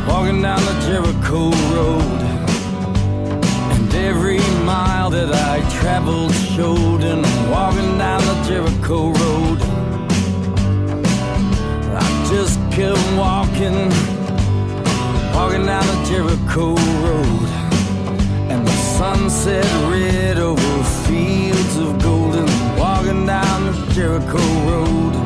walking down the Jericho Road. And every mile that I traveled showed, and I'm walking down the Jericho Road. I just kept walking down the Jericho Road. And the sun set red over fields of gold, and I'm walking down the Jericho Road.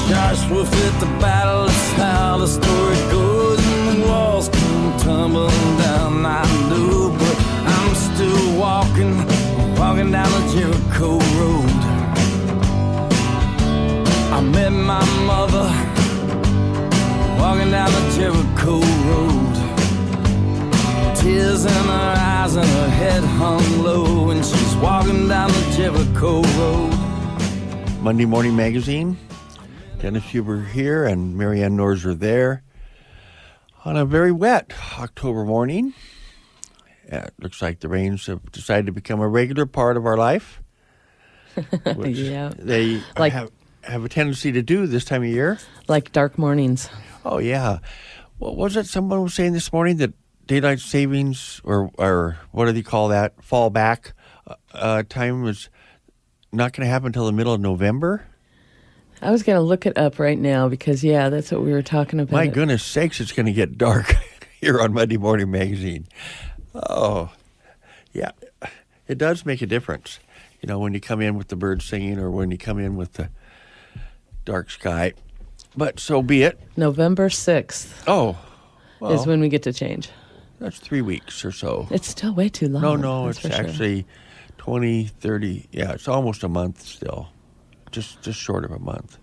Joshua fit the battle, that's how the story goes. And the walls come tumbling down, I know, but I'm still walking down the Jericho Road. I met my mother, walking down the Jericho Road. Tears in her eyes and her head hung low, and she's walking down the Jericho Road. Monday Morning Magazine. Dennis Huber here and Marianne Norzer there on a very wet October morning. It looks like the rains have decided to become a regular part of our life, which yeah. they have a tendency to do this time of year. Like dark mornings. Oh, yeah. What was it someone was saying this morning, that daylight savings or what do they call that, fallback time was not going to happen until the middle of November? I was going to look it up right now because, yeah, that's what we were talking about. My goodness sakes, it's going to get dark here on Monday Morning Magazine. Oh, yeah, it does make a difference. You know, when you come in with the birds singing or when you come in with the dark sky. But so be it. November 6th is when we get to change. That's 3 weeks or so. It's still way too long. No, it's actually 20, 30. Yeah, it's almost a month still. Just short of a month.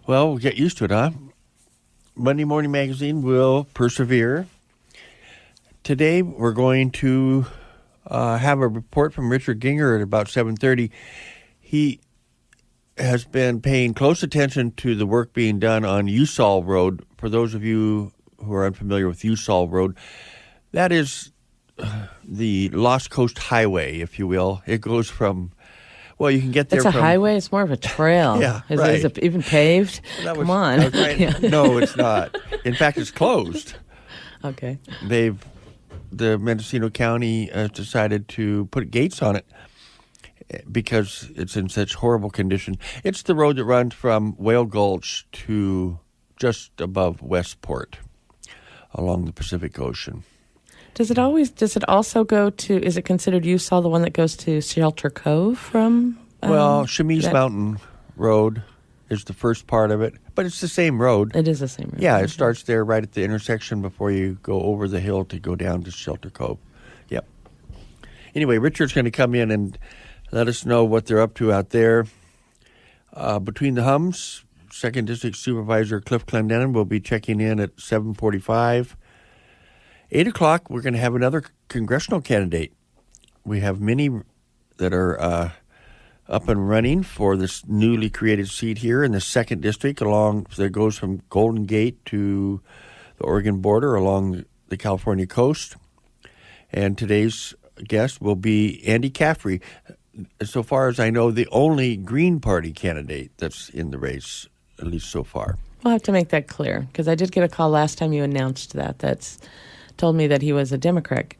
Well, we'll get used to it, huh? Monday Morning Magazine will persevere. Today, we're going to have a report from Richard Ginger at about 7:30. He has been paying close attention to the work being done on Usall Road. For those of you who are unfamiliar with Usall Road, that is the Lost Coast Highway, if you will. It goes from... Well, you can get there. It's a highway. It's more of a trail. Yeah, right. Is it even paved? Come on. Yeah. No, it's not. In fact, it's closed. Okay. The Mendocino County has decided to put gates on it because it's in such horrible condition. It's the road that runs from Whale Gulch to just above Westport along the Pacific Ocean. Does it also go to, is it considered Usall the one that goes to Shelter Cove from? Chemise Mountain Road is the first part of it, but it's the same road. It is the same road. Yeah, it starts there right at the intersection before you go over the hill to go down to Shelter Cove. Yep. Anyway, Richard's going to come in and let us know what they're up to out there. Between the hums, 2nd District Supervisor Cliff Clendenin will be checking in at 7:45. 8 o'clock, we're going to have another congressional candidate. We have many that are up and running for this newly created seat here in the 2nd District that goes from Golden Gate to the Oregon border along the California coast. And today's guest will be Andy Caffrey. So far as I know, the only Green Party candidate that's in the race, at least so far. We'll have to make that clear because I did get a call last time you announced that. That's told me that he was a Democratic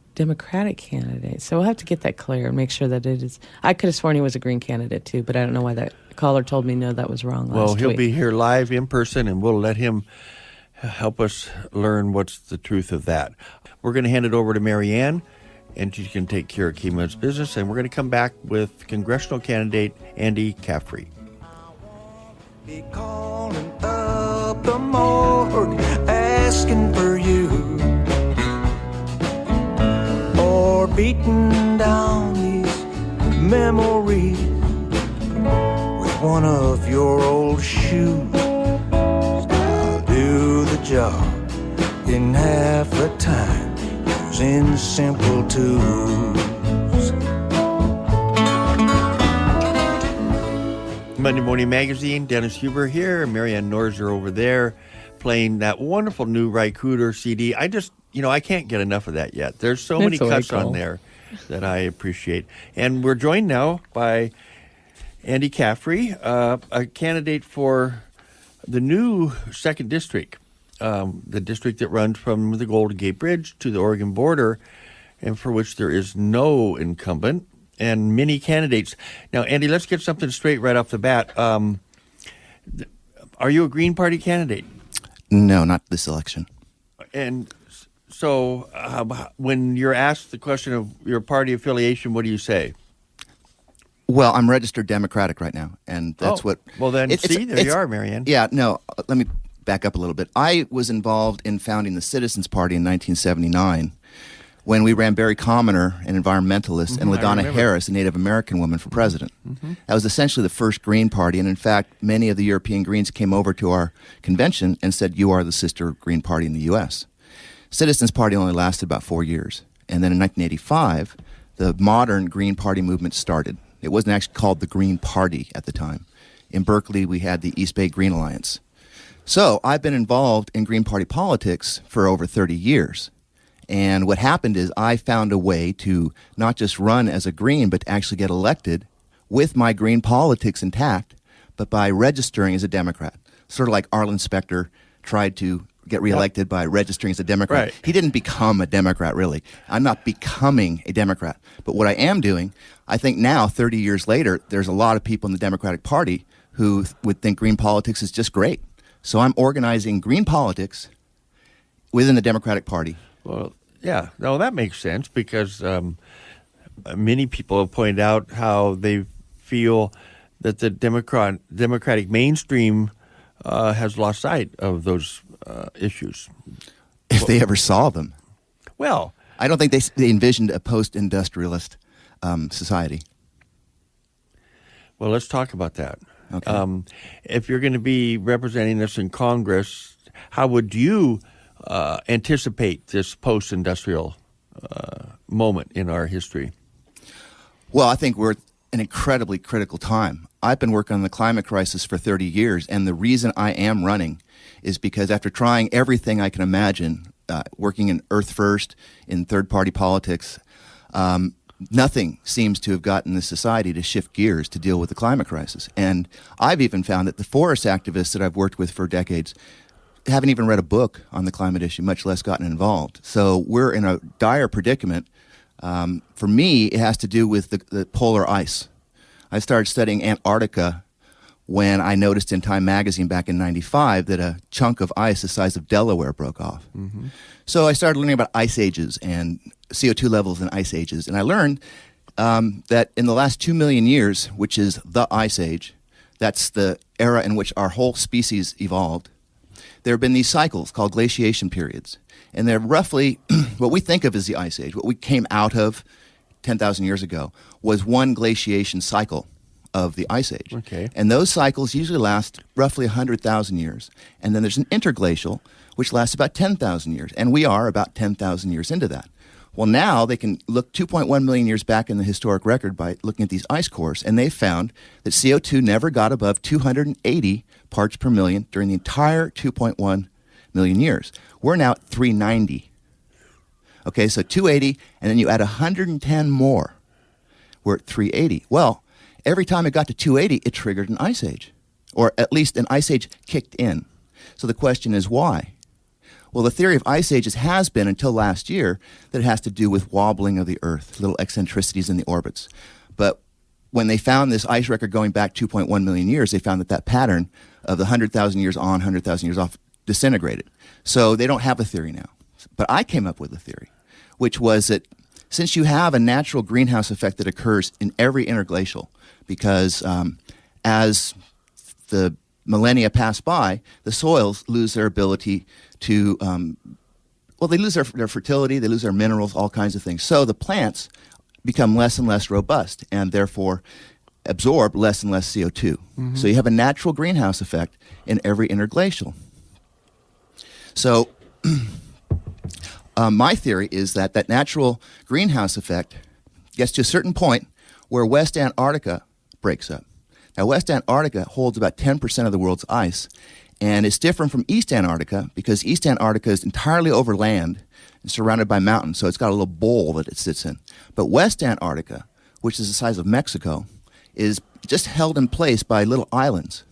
candidate. So we'll have to get that clear and make sure that it is. I could have sworn he was a Green candidate too, but I don't know why that caller told me no, that was wrong last week. Well, he'll be here live in person, and we'll let him help us learn what's the truth of that. We're going to hand it over to Marianne, and she can take care of KMUD's business, and we're going to come back with congressional candidate Andy Caffrey. Be calling up the morgue, asking for you, or beating down these memories with one of your old shoes. I'll do the job in half the time using simple tools. Monday Morning Magazine, Dennis Huber here, Marianne Norzer over there, playing that wonderful new Rycooter CD. I can't get enough of that yet. There's so many cuts on there that I appreciate. And we're joined now by Andy Caffrey, a candidate for the new 2nd District, the district that runs from the Golden Gate Bridge to the Oregon border, and for which there is no incumbent and many candidates. Now, Andy, let's get something straight right off the bat. Are you a Green Party candidate? No, not this election. And so when you're asked the question of your party affiliation, what do you say? Well, I'm registered Democratic right now, and that's what... Well, then, there you are, Marianne. Yeah, no, let me back up a little bit. I was involved in founding the Citizens Party in 1979 when we ran Barry Commoner, an environmentalist, and LaDonna Harris, a Native American woman, for president. That was essentially the first Green Party, and in fact, many of the European Greens came over to our convention and said, you are the sister Green Party in the U.S. Citizens Party only lasted about 4 years, and then in 1985, the modern Green Party movement started. It wasn't actually called the Green Party at the time. In Berkeley, we had the East Bay Green Alliance. So I've been involved in Green Party politics for over 30 years. And what happened is I found a way to not just run as a Green, but to actually get elected with my Green politics intact, but by registering as a Democrat. Sort of like Arlen Specter tried to get reelected by registering as a Democrat. Right. He didn't become a Democrat, really. I'm not becoming a Democrat. But what I am doing, I think now, 30 years later, there's a lot of people in the Democratic Party who would think green politics is just great. So I'm organizing green politics within the Democratic Party. Well, yeah. No, that makes sense because many people have pointed out how they feel that the Democratic mainstream has lost sight of those issues. If they ever saw them. Well, I don't think they envisioned a post-industrialist society. Well, let's talk about that. Okay. If you're going to be representing us in Congress, how would you anticipate this post-industrial moment in our history? Well, I think we're at an incredibly critical time. I've been working on the climate crisis for 30 years, and the reason I am running is because after trying everything I can imagine, working in Earth First, in third-party politics, nothing seems to have gotten the society to shift gears to deal with the climate crisis. And I've even found that the forest activists that I've worked with for decades haven't even read a book on the climate issue, much less gotten involved. So we're in a dire predicament. For me, it has to do with the polar ice. I started studying Antarctica when I noticed in Time magazine back in '95 that a chunk of ice the size of Delaware broke off. Mm-hmm. So I started learning about ice ages and CO2 levels in ice ages. And I learned that in the last 2 million years, which is the ice age, that's the era in which our whole species evolved, there have been these cycles called glaciation periods. And they're roughly what we think of as the ice age. What we came out of 10,000 years ago was one glaciation cycle of the ice age. Okay. And those cycles usually last roughly 100,000 years. And then there's an interglacial, which lasts about 10,000 years. And we are about 10,000 years into that. Well, now they can look 2.1 million years back in the historic record by looking at these ice cores, and they found that CO2 never got above 280 parts per million during the entire 2.1 million years. We're now at 390. Okay, so 280, and then you add 110 more. We're at 380. Well, every time it got to 280, it triggered an ice age, or at least an ice age kicked in. So the question is why? Well, the theory of ice ages has been, until last year, that it has to do with wobbling of the Earth, little eccentricities in the orbits. But when they found this ice record going back 2.1 million years, they found that that pattern of the 100,000 years on, 100,000 years off disintegrated. So they don't have a theory now. But I came up with a theory, which was that since you have a natural greenhouse effect that occurs in every interglacial, because as the millennia pass by, the soils lose their ability to, they lose their fertility, they lose their minerals, all kinds of things. So the plants become less and less robust and therefore absorb less and less CO2. Mm-hmm. So you have a natural greenhouse effect in every interglacial. So my theory is that that natural greenhouse effect gets to a certain point where West Antarctica breaks up. Now, West Antarctica holds about 10% of the world's ice, and it's different from East Antarctica because East Antarctica is entirely over land and surrounded by mountains, so it's got a little bowl that it sits in. But West Antarctica, which is the size of Mexico, is just held in place by little islands.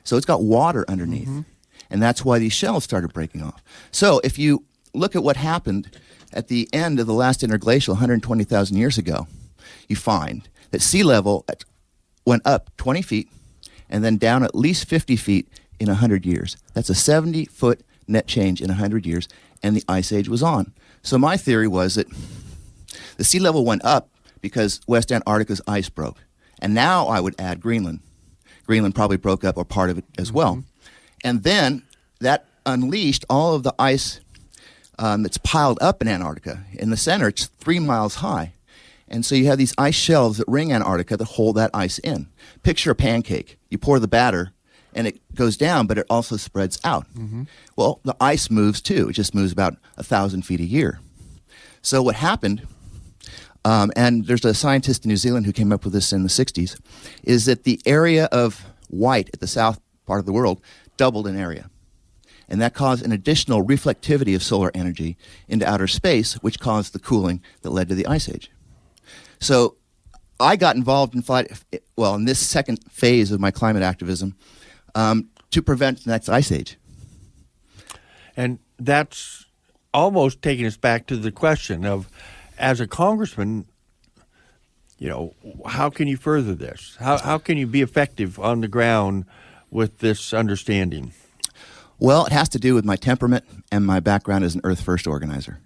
So it's got water underneath. And that's why these shelves started breaking off. So if you look at what happened at the end of the last interglacial 120,000 years ago, you find that sea level went up 20 feet and then down at least 50 feet in 100 years. That's a 70-foot net change in 100 years, and the Ice Age was on. So my theory was that the sea level went up because West Antarctica's ice broke. And now I would add Greenland. Greenland probably broke up, or part of it as well. And then that unleashed all of the ice that's piled up in Antarctica. In the center, it's 3 miles high. And so you have these ice shelves that ring Antarctica that hold that ice in. Picture a pancake. You pour the batter, and it goes down, but it also spreads out. Well, the ice moves too. It just moves about 1,000 feet a year. So what happened, and there's a scientist in New Zealand who came up with this in the 60s, is that the area of white at the south part of the world doubled in area. And that caused an additional reflectivity of solar energy into outer space, which caused the cooling that led to the Ice Age. So I got involved in this second phase of my climate activism to prevent the next Ice Age. And that's almost taking us back to the question of, as a congressman, how can you further this? How can you be effective on the ground with this understanding? Well, it has to do with my temperament and my background as an Earth First organizer.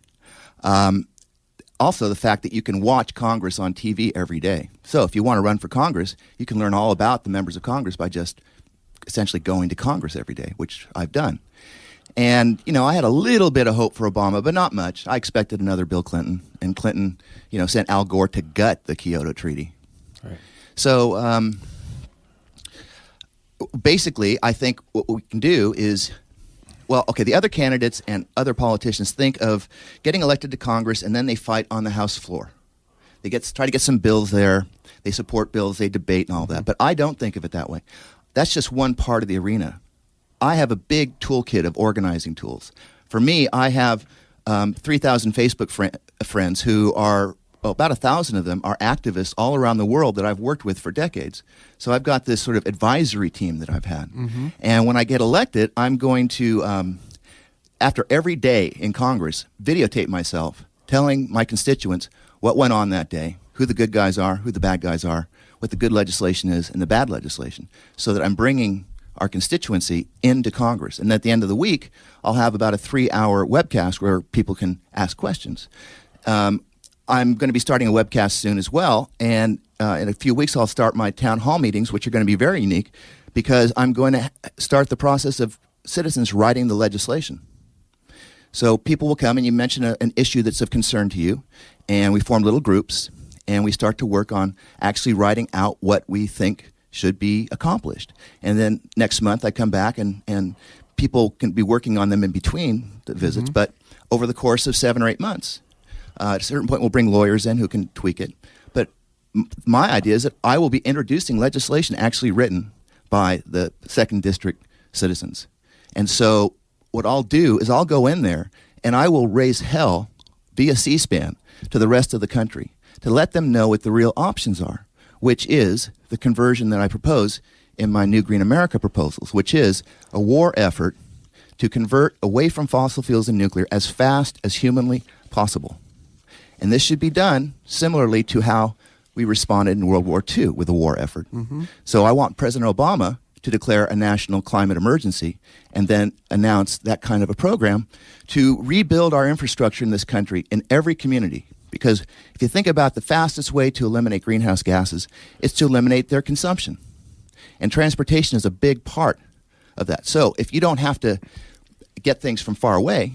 Also, the fact that you can watch Congress on TV every day. So if you want to run for Congress, you can learn all about the members of Congress by just essentially going to Congress every day, which I've done. And, I had a little bit of hope for Obama, but not much. I expected another Bill Clinton, and Clinton, sent Al Gore to gut the Kyoto Treaty. Right. So basically, I think what we can do is, the other candidates and other politicians think of getting elected to Congress, and then they fight on the House floor. They try to get some bills there. They support bills. They debate and all that. But I don't think of it that way. That's just one part of the arena. I have a big toolkit of organizing tools. For me, I have 3,000 Facebook friends who are, about 1,000 of them are activists all around the world that I've worked with for decades. So I've got this sort of advisory team that I've had. And when I get elected, I'm going to, after every day in Congress, videotape myself telling my constituents what went on that day, who the good guys are, who the bad guys are, what the good legislation is and the bad legislation, so that I'm bringing our constituency into Congress. And at the end of the week, I'll have about a 3-hour webcast where people can ask questions. I'm going to be starting a webcast soon as well, and in a few weeks I'll start my town hall meetings, which are going to be very unique, because I'm going to start the process of citizens writing the legislation. So people will come and you mention an issue that's of concern to you, and we form little groups, and we start to work on actually writing out what we think should be accomplished. And then next month I come back and people can be working on them in between the visits, but over the course of 7 or 8 months. At a certain point we'll bring lawyers in who can tweak it. But my idea is that I will be introducing legislation actually written by the 2nd District citizens. And so what I'll do is I'll go in there and I will raise hell via C-SPAN to the rest of the country to let them know what the real options are, which is the conversion that I propose in my New Green America proposals, which is a war effort to convert away from fossil fuels and nuclear as fast as humanly possible. And this should be done similarly to how we responded in World War II with a war effort. So I want President Obama to declare a national climate emergency and then announce that kind of a program to rebuild our infrastructure in this country in every community. Because if you think about the fastest way to eliminate greenhouse gases, it's to eliminate their consumption. And transportation is a big part of that. So if you don't have to get things from far away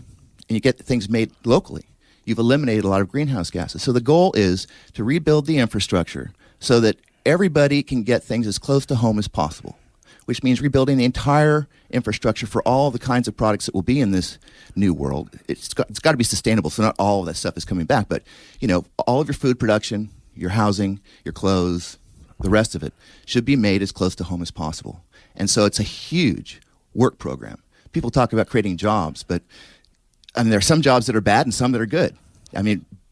and you get things made locally, you've eliminated a lot of greenhouse gases. So the goal is to rebuild the infrastructure so that everybody can get things as close to home as possible, which means rebuilding the entire infrastructure for all the kinds of products that will be in this new world. It's got to be sustainable, so not all of that stuff is coming back, but all of your food production, your housing, your clothes, the rest of it should be made as close to home as possible. And so it's a huge work program. People talk about creating jobs, but there are some jobs that are bad and some that are good.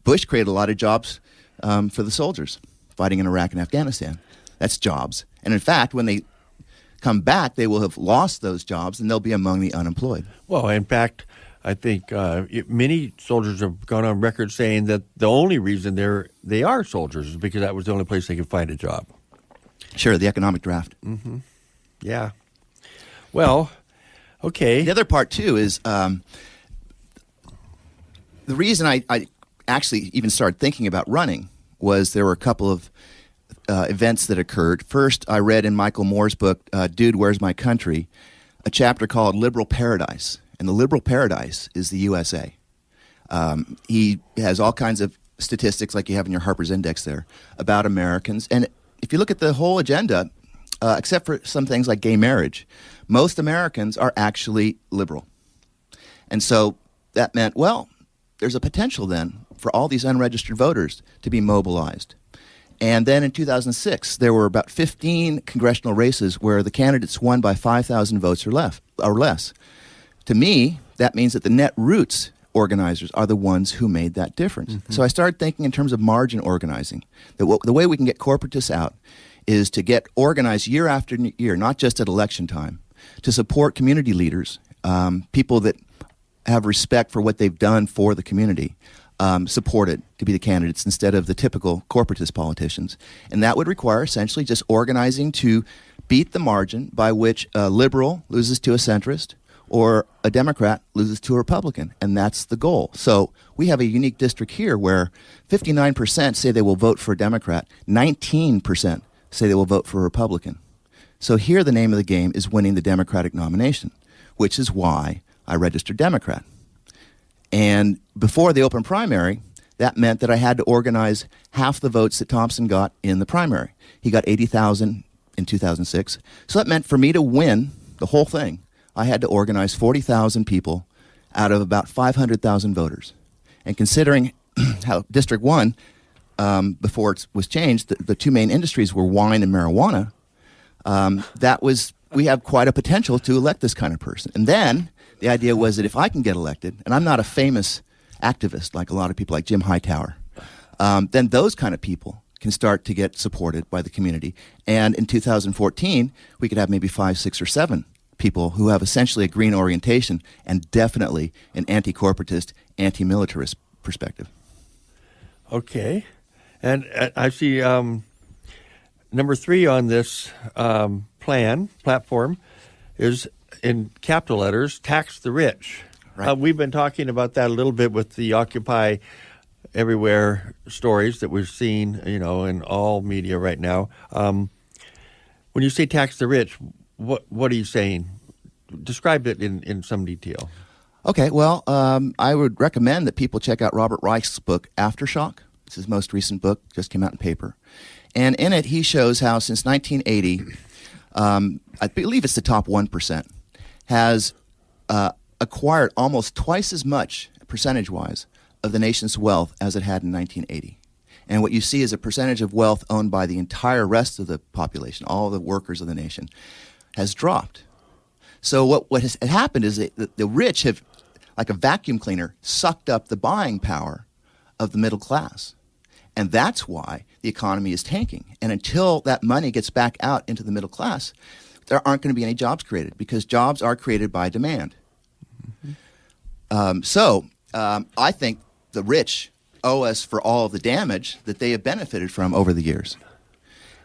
Bush created a lot of jobs for the soldiers fighting in Iraq and Afghanistan. That's jobs. And in fact, when they come back, they will have lost those jobs and they'll be among the unemployed. Well, in fact, I think many soldiers have gone on record saying that the only reason they are soldiers is because that was the only place they could find a job. Sure, the economic draft. Yeah. Well, okay. The other part, too, is the reason I actually even started thinking about running was there were a couple of events that occurred. First, I read in Michael Moore's book, Dude, Where's My Country?, a chapter called Liberal Paradise. And the liberal paradise is the USA. He has all kinds of statistics, like you have in your Harper's Index there, about Americans. And if you look at the whole agenda, except for some things like gay marriage, most Americans are actually liberal. And so that meant, well, there's a potential then for all these unregistered voters to be mobilized. And then in 2006, there were about 15 congressional races where the candidates won by 5,000 votes or less. To me, that means that the net roots organizers are the ones who made that difference. So I started thinking in terms of margin organizing, that the way we can get corporatists out is to get organized year after year, not just at election time, to support community leaders, people that have respect for what they've done for the community, supported to be the candidates instead of the typical corporatist politicians. And that would require essentially just organizing to beat the margin by which a liberal loses to a centrist or a Democrat loses to a Republican, and that's the goal. So we have a unique district here where 59% say they will vote for a Democrat, 19% say they will vote for a Republican. So here the name of the game is winning the Democratic nomination, which is why I registered Democrat. And before the open primary, that meant that I had to organize half the votes that Thompson got in the primary. He got 80,000 in 2006. So that meant for me to win the whole thing, I had to organize 40,000 people out of about 500,000 voters. And considering how District 1, before it was changed, the two main industries were wine and marijuana, we have quite a potential to elect this kind of person. And then the idea was that if I can get elected, and I'm not a famous activist like a lot of people like Jim Hightower, then those kind of people can start to get supported by the community. And in 2014, we could have maybe 5, 6, or 7 people who have essentially a green orientation and definitely an anti-corporatist, anti-militarist perspective. Okay. And I see number 3 on this platform is in capital letters, tax the rich. Right. We've been talking about that a little bit with the Occupy Everywhere stories that we're seeing, in all media right now. When you say tax the rich, what are you saying? Describe it in some detail. Okay, well, I would recommend that people check out Robert Reich's book, Aftershock. It's his most recent book, just came out in paper. And in it, he shows how since 1980, I believe it's the top 1%, has acquired almost twice as much, percentage-wise, of the nation's wealth as it had in 1980. And what you see is a percentage of wealth owned by the entire rest of the population, all the workers of the nation, has dropped. So what has happened is that the rich have, like a vacuum cleaner, sucked up the buying power of the middle class. And that's why the economy is tanking. And until that money gets back out into the middle class, there aren't going to be any jobs created because jobs are created by demand. I think the rich owe us for all of the damage that they have benefited from over the years.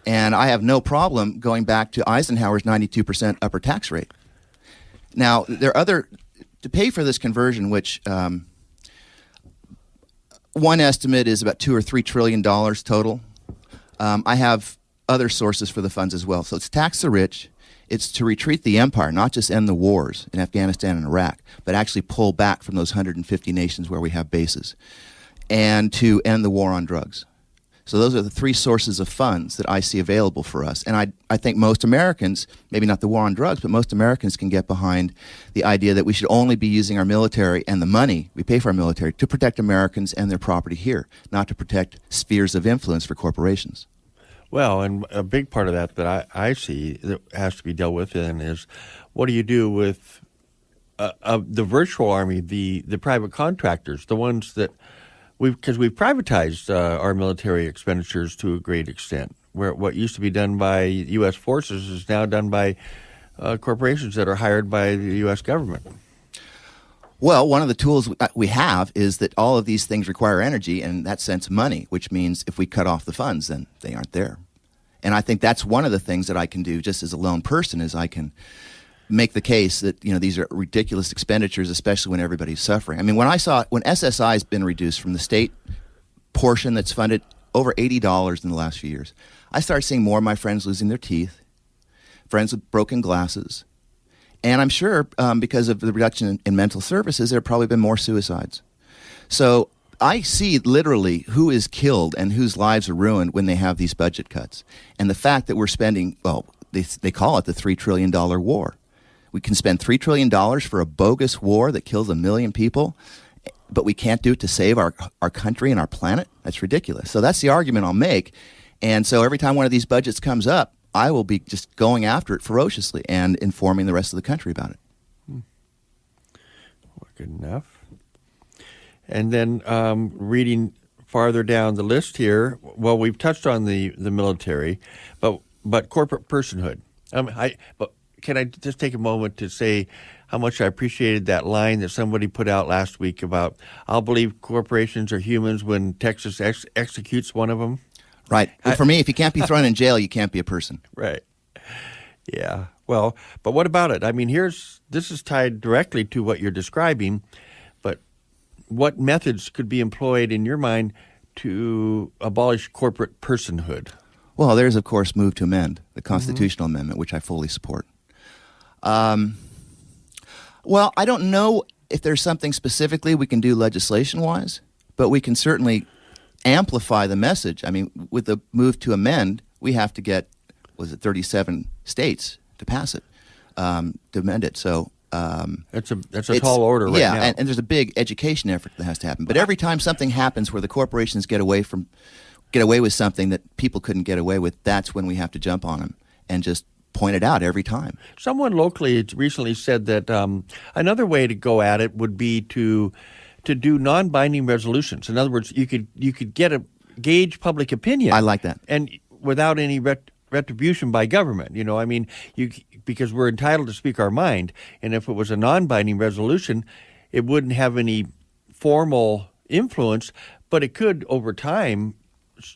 And I have no problem going back to Eisenhower's 92% upper tax rate. Now, there are to pay for this conversion, which one estimate is about $2 or $3 trillion total. I have other sources for the funds as well. So it's tax the rich. It's to retreat the empire, not just end the wars in Afghanistan and Iraq, but actually pull back from those 150 nations where we have bases, and to end the war on drugs. So those are the 3 sources of funds that I see available for us. And I think most Americans, maybe not the war on drugs, but most Americans can get behind the idea that we should only be using our military and the money we pay for our military to protect Americans and their property here, not to protect spheres of influence for corporations. Well, and a big part of that I see that has to be dealt with is what do you do with the virtual army, the private contractors, the ones that because we've privatized our military expenditures to a great extent, where what used to be done by U.S. forces is now done by corporations that are hired by the U.S. government. Well, one of the tools we have is that all of these things require energy, and in that sense, money, which means if we cut off the funds, then they aren't there. And I think that's one of the things that I can do just as a lone person, is I can make the case that, you know, these are ridiculous expenditures, especially when everybody's suffering. I mean, when SSI has been reduced from the state portion that's funded over $80 in the last few years, I started seeing more of my friends losing their teeth, friends with broken glasses, and I'm sure because of the reduction in mental services, there have probably been more suicides. So I see literally who is killed and whose lives are ruined when they have these budget cuts. And the fact that we're spending, well, they call it the $3 trillion war. We can spend $3 trillion for a bogus war that kills 1 million people, but we can't do it to save our country and our planet? That's ridiculous. So that's the argument I'll make. And so every time one of these budgets comes up, I will be just going after it ferociously and informing the rest of the country about it. Well, good enough. And then reading farther down the list here, well, we've touched on the military, but corporate personhood. But can I just take a moment to say how much I appreciated that line that somebody put out last week about, I'll believe corporations are humans when Texas executes one of them? Right. Well, for me, if you can't be thrown in jail, you can't be a person. Right. Yeah. Well, but what about it? I mean, this is tied directly to what you're describing, but what methods could be employed in your mind to abolish corporate personhood? Well, there's, of course, move to amend, the constitutional amendment, which I fully support. Well, I don't know if there's something specifically we can do legislation-wise, but we can certainly amplify the message. I mean, with the move to amend, we have to get, 37 states to pass it, to amend it. So that's a tall order right now. Yeah, and there's a big education effort that has to happen. But every time something happens where the corporations get away with something that people couldn't get away with, that's when we have to jump on them and just point it out every time. Someone locally recently said that another way to go at it would be to do non-binding resolutions. In other words, you could gauge public opinion. I like that. And without any retribution by government. You know, I mean, because we're entitled to speak our mind. And if it was a non-binding resolution, it wouldn't have any formal influence, but it could over time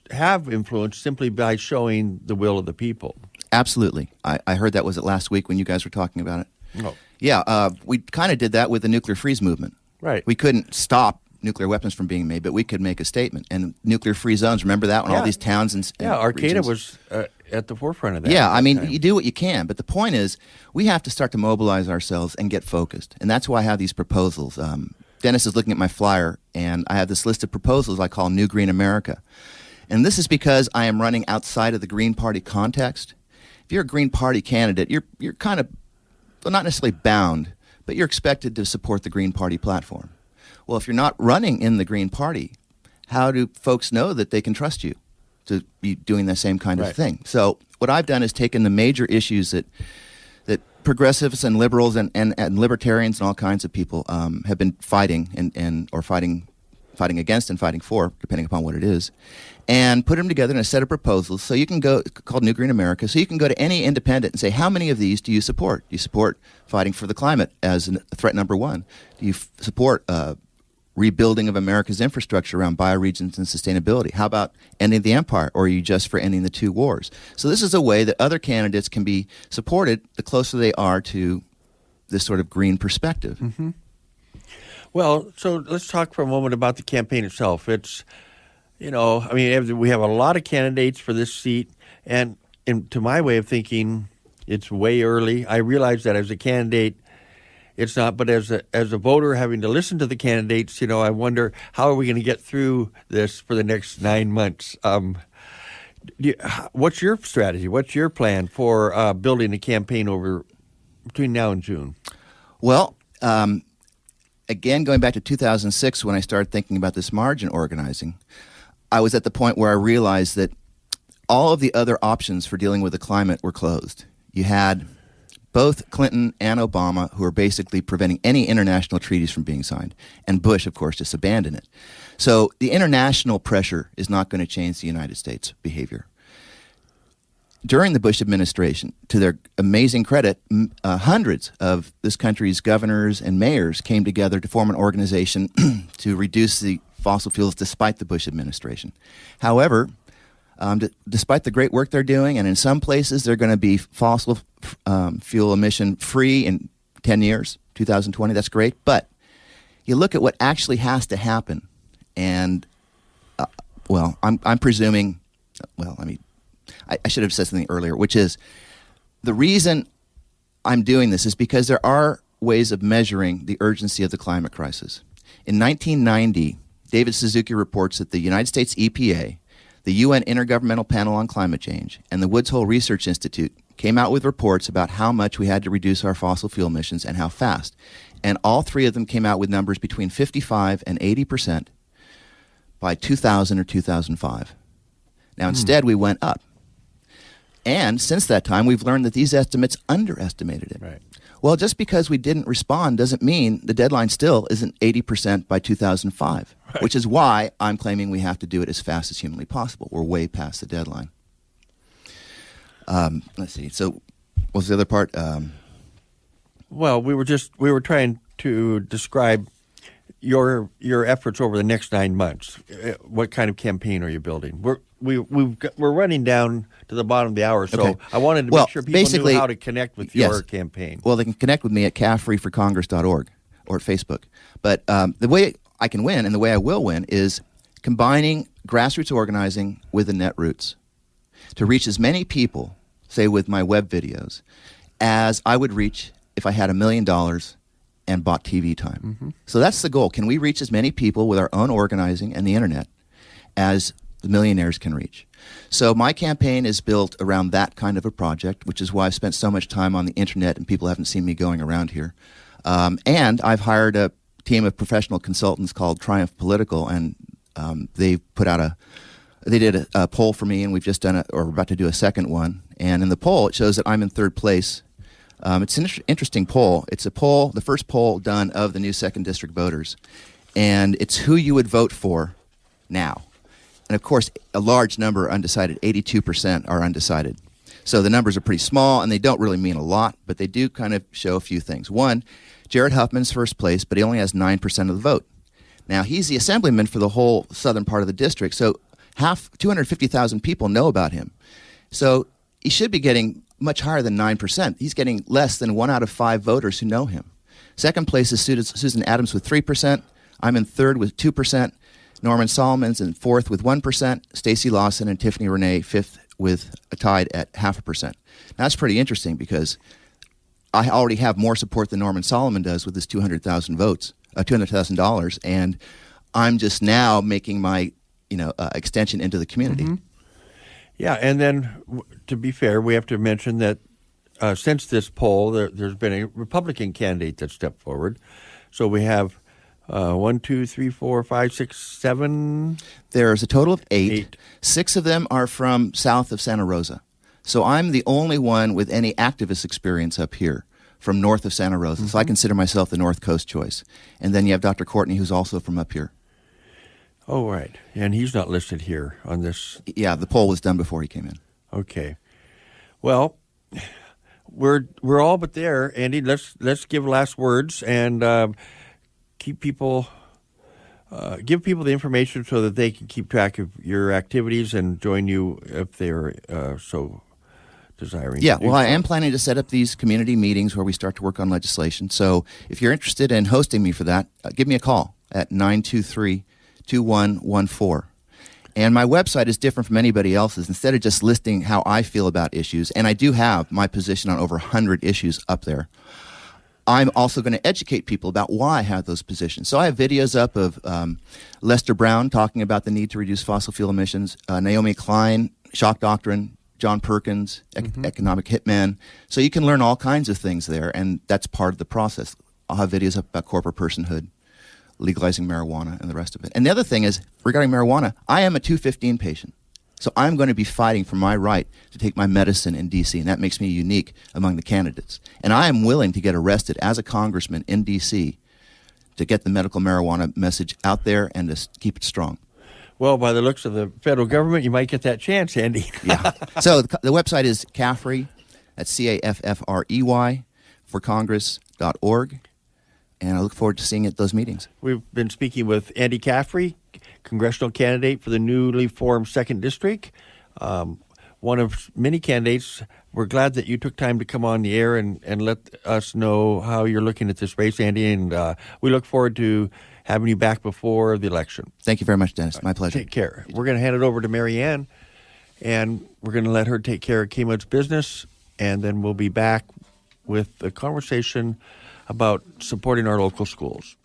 have influence simply by showing the will of the people. Absolutely. I heard that, was it last week when you guys were talking about it? Oh. Yeah, we kind of did that with the nuclear freeze movement. Right. We couldn't stop nuclear weapons from being made, but we could make a statement. And nuclear free zones, remember that when all these towns and Arcata regions was at the forefront of that. Yeah, I mean, you do what you can, but the point is we have to start to mobilize ourselves and get focused. And that's why I have these proposals. Dennis is looking at my flyer, and I have this list of proposals I call New Green America. And this is because I am running outside of the Green Party context. If you're a Green Party candidate, you're kind of, well, not necessarily bound, but you're expected to support the Green Party platform. Well, if you're not running in the Green Party, how do folks know that they can trust you to be doing the same kind of thing? So what I've done is taken the major issues that progressives and liberals and libertarians and all kinds of people have been fighting or fighting against and fighting for, depending upon what it is, and put them together in a set of proposals. So you can go, called New Green America, so you can go to any independent and say, how many of these do you support? Do you support fighting for the climate as threat number one? Do you support rebuilding of America's infrastructure around bioregions and sustainability? How about ending the empire, or are you just for ending the two wars? So this is a way that other candidates can be supported the closer they are to this sort of green perspective. Mm-hmm. Well, so let's talk for a moment about the campaign itself. It's, you know, I mean, we have a lot of candidates for this seat, and to my way of thinking, it's way early. I realize that as a candidate, it's not, but as a voter having to listen to the candidates, you know, I wonder, how are we going to get through this for the next 9 months? What's your strategy? What's your plan for building a campaign between now and June? Well, again, going back to 2006 when I started thinking about this margin organizing, I was at the point where I realized that all of the other options for dealing with the climate were closed. You had both Clinton and Obama, who are basically preventing any international treaties from being signed, and Bush, of course, just abandoned it. So the international pressure is not going to change the United States' behavior. during the Bush administration, to their amazing credit, hundreds of this country's governors and mayors came together to form an organization to reduce the fossil fuels despite the Bush administration. However, despite the great work they're doing, and in some places they're going to be fossil fuel emission free in 10 years, 2020, that's great. But you look at what actually has to happen, and, I'm presuming, I should have said something earlier, which is the reason I'm doing this is because there are ways of measuring the urgency of the climate crisis. In 1990, David Suzuki reports that the United States EPA, the UN Intergovernmental Panel on Climate Change, and the Woods Hole Research Institute came out with reports about how much we had to reduce our fossil fuel emissions and how fast. And all three of them came out with numbers between 55 and 80% by 2000 or 2005. Now, instead, we went up. And since that time, we've learned that these estimates underestimated it. Right. Well, just because we didn't respond doesn't mean the deadline still isn't 80% by 2005, right. Which is why I'm claiming we have to do it as fast as humanly possible. We're way past the deadline. Let's see. So what was the other part? Well, we were trying to describe your efforts over the next 9 months. What kind of campaign are you building? We're running down to the bottom of the hour, so Okay. I wanted to make sure people knew how to connect with your campaign. Well, they can connect with me at caffreyforcongress.org or at Facebook. But the way I can win and the way I will win is combining grassroots organizing with the netroots to reach as many people, say with my web videos, as I would reach if I had $1 million and bought TV time. Mm-hmm. So that's the goal. Can we reach as many people with our own organizing and the internet as the millionaires can reach? So my campaign is built around that kind of a project, which is why I've spent so much time on the internet and people haven't seen me going around here. And I've hired a team of professional consultants called Triumph Political, and they did a poll for me, and we've just done we're about to do a second one. And in the poll, it shows that I'm in third place. It's an interesting poll. It's the first poll done of the new 2nd District voters. And it's who you would vote for now. And of course, a large number are undecided. 82% are undecided. So the numbers are pretty small, and they don't really mean a lot, but they do kind of show a few things. One, Jared Huffman's first place, but he only has 9% of the vote. Now, he's the assemblyman for the whole southern part of the district, so 250,000 people know about him. So he should be getting much higher than 9%. He's getting less than 1 out of 5 voters who know him. Second place is Susan Adams with 3%. I'm in third with 2%. Norman Solomon's in fourth with 1%. Stacey Lawson and Tiffany Renee fifth with tied at 0.5%. Now, that's pretty interesting because I already have more support than Norman Solomon does with his $200,000, and I'm just now making my extension into the community. Mm-hmm. Yeah, and then to be fair, we have to mention that since this poll, there's been a Republican candidate that stepped forward. So we have 1, 2, 3, 4, 5, 6, 7. There's a total of 8. 6 of them are from south of Santa Rosa. So I'm the only one with any activist experience up here from north of Santa Rosa. Mm-hmm. So I consider myself the North Coast choice. And then you have Dr. Courtney, who's also from up here. Oh, right. And he's not listed here on this. Yeah, the poll was done before he came in. Okay. Well, we're all but there, Andy. Let's give last words and give people the information so that they can keep track of your activities and join you if they're so desiring. Yeah, well, I am planning to set up these community meetings where we start to work on legislation. So if you're interested in hosting me for that, give me a call at 923-2114. And my website is different from anybody else's. Instead of just listing how I feel about issues, and I do have my position on over 100 issues up there, I'm also going to educate people about why I have those positions. So I have videos up of Lester Brown talking about the need to reduce fossil fuel emissions, Naomi Klein, shock doctrine, John Perkins, economic hitman. So you can learn all kinds of things there, and that's part of the process. I'll have videos up about corporate personhood, legalizing marijuana, and the rest of it. And the other thing is, regarding marijuana, I am a 215 patient. So I'm going to be fighting for my right to take my medicine in D.C., and that makes me unique among the candidates. And I am willing to get arrested as a congressman in D.C. to get the medical marijuana message out there and to keep it strong. Well, by the looks of the federal government, you might get that chance, Andy. Yeah. So the website is Caffrey, that's Caffrey, for Congress.org. And I look forward to seeing you at those meetings. We've been speaking with Andy Caffrey, congressional candidate for the newly formed 2nd District. One of many candidates. We're glad that you took time to come on the air and let us know how you're looking at this race, Andy. And we look forward to having you back before the election. Thank you very much, Dennis. My pleasure. Take care. We're going to hand it over to Mary Ann, and we're going to let her take care of KMUD's business, and then we'll be back with a conversation about supporting our local schools.